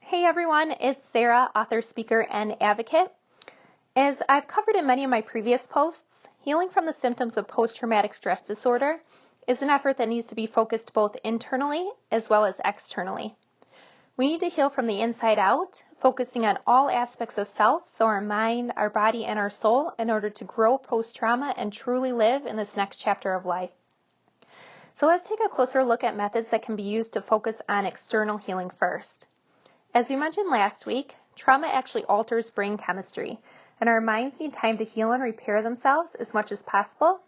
Hey everyone, it's Sarah, author, speaker, and advocate. As I've covered in many of my previous posts, healing from the symptoms of post-traumatic stress disorder is an effort that needs to be focused both internally as well as externally. We need to heal from the inside out, focusing on all aspects of self, so our mind, our body, and our soul, in order to grow post-trauma and truly live in this next chapter of life. So let's take a closer look at methods that can be used to focus on external healing first. As we mentioned last week, trauma actually alters brain chemistry, and our minds need time to heal and repair themselves as much as possible,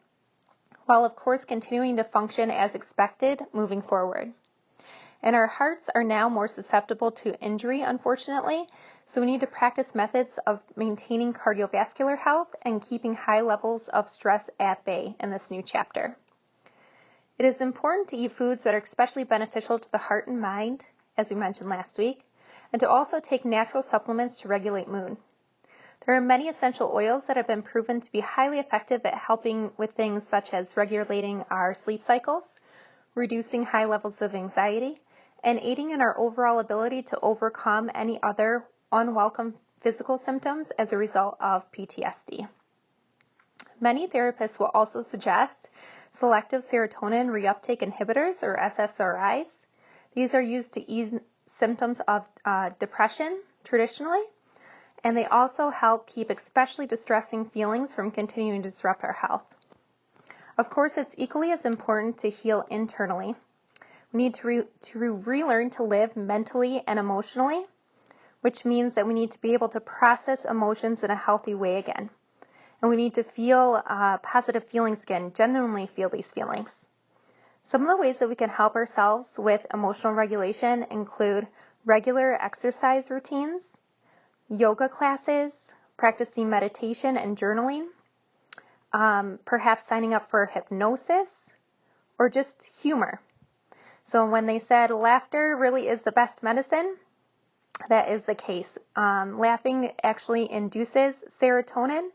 while of course continuing to function as expected moving forward. And our hearts are now more susceptible to injury, unfortunately, so we need to practice methods of maintaining cardiovascular health and keeping high levels of stress at bay in this new chapter. It is important to eat foods that are especially beneficial to the heart and mind, as we mentioned last week, and to also take natural supplements to regulate mood. There are many essential oils that have been proven to be highly effective at helping with things such as regulating our sleep cycles, reducing high levels of anxiety, and aiding in our overall ability to overcome any other unwelcome physical symptoms as a result of PTSD. Many therapists will also suggest selective serotonin reuptake inhibitors, or SSRIs. These are used to ease symptoms of depression traditionally, and they also help keep especially distressing feelings from continuing to disrupt our health. Of course, it's equally as important to heal internally. We need to relearn to live mentally and emotionally, which means that we need to be able to process emotions in a healthy way again. And we need to feel positive feelings again, genuinely feel these feelings. Some of the ways that we can help ourselves with emotional regulation include regular exercise routines, yoga classes, practicing meditation and journaling, perhaps signing up for hypnosis, or just humor. So when they said laughter really is the best medicine, that is the case. Laughing actually induces serotonin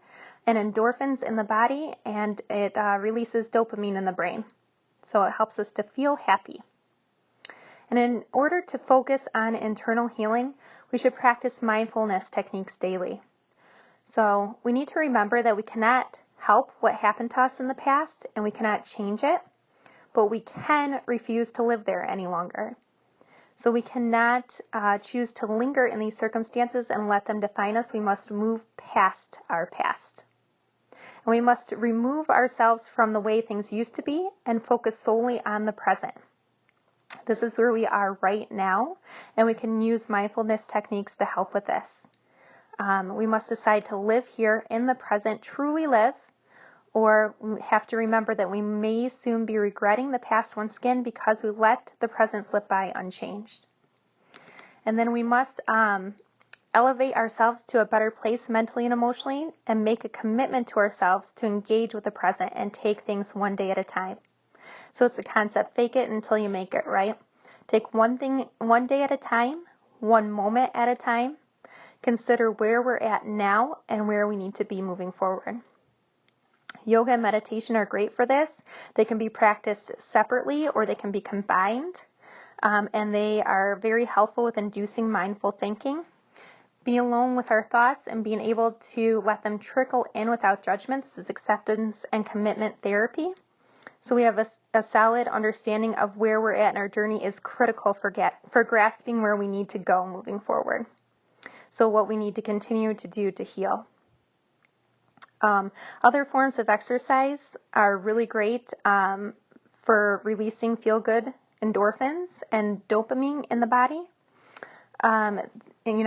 and endorphins in the body, and it releases dopamine in the brain. So it helps us to feel happy. And in order to focus on internal healing, we should practice mindfulness techniques daily. So we need to remember that we cannot help what happened to us in the past, and we cannot change it, but we can refuse to live there any longer. So we cannot choose to linger in these circumstances and let them define us. We must move past our past. And we must remove ourselves from the way things used to be and focus solely on the present. This is where we are right now, and we can use mindfulness techniques to help with this. We must decide to live here in the present, truly live, or we have to remember that we may soon be regretting the past once again because we let the present slip by unchanged. And then we must elevate ourselves to a better place mentally and emotionally, and make a commitment to ourselves to engage with the present and take things one day at a time. So it's the concept, fake it until you make it, right? Take one thing one day at a time, one moment at a time. Consider where we're at now and where we need to be moving forward. Yoga and meditation are great for this. They can be practiced separately or they can be combined, and they are very helpful with inducing mindful thinking. Being alone with our thoughts and being able to let them trickle in without judgment. This is acceptance and commitment therapy. So we have a solid understanding of where we're at in our journey is critical for grasping where we need to go moving forward. So what we need to continue to do to heal. Other forms of exercise are really great for releasing feel-good endorphins and dopamine in the body.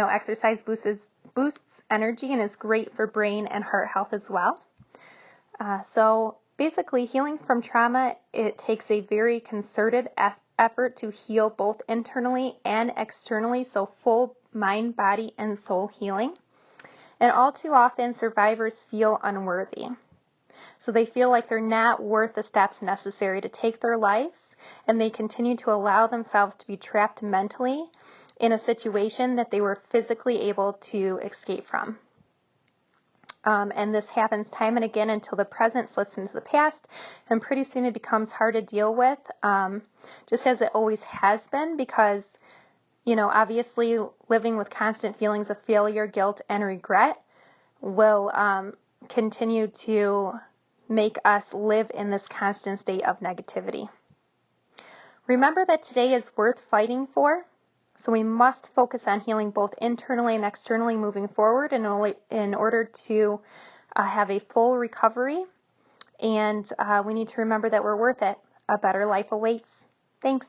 Exercise boosts energy and is great for brain and heart health as well. So basically, healing from trauma, it takes a very concerted effort to heal both internally and externally, so full mind, body, and soul healing. And all too often, survivors feel unworthy. So they feel like they're not worth the steps necessary to take their lives, and they continue to allow themselves to be trapped mentally in a situation that they were physically able to escape from. And this happens time and again until the present slips into the past, and pretty soon it becomes hard to deal with, just as it always has been, because Obviously living with constant feelings of failure, guilt, and regret will continue to make us live in this constant state of negativity. Remember that today is worth fighting for, so we must focus on healing both internally and externally moving forward in order to have a full recovery, and we need to remember that we're worth it. A better life awaits. Thanks.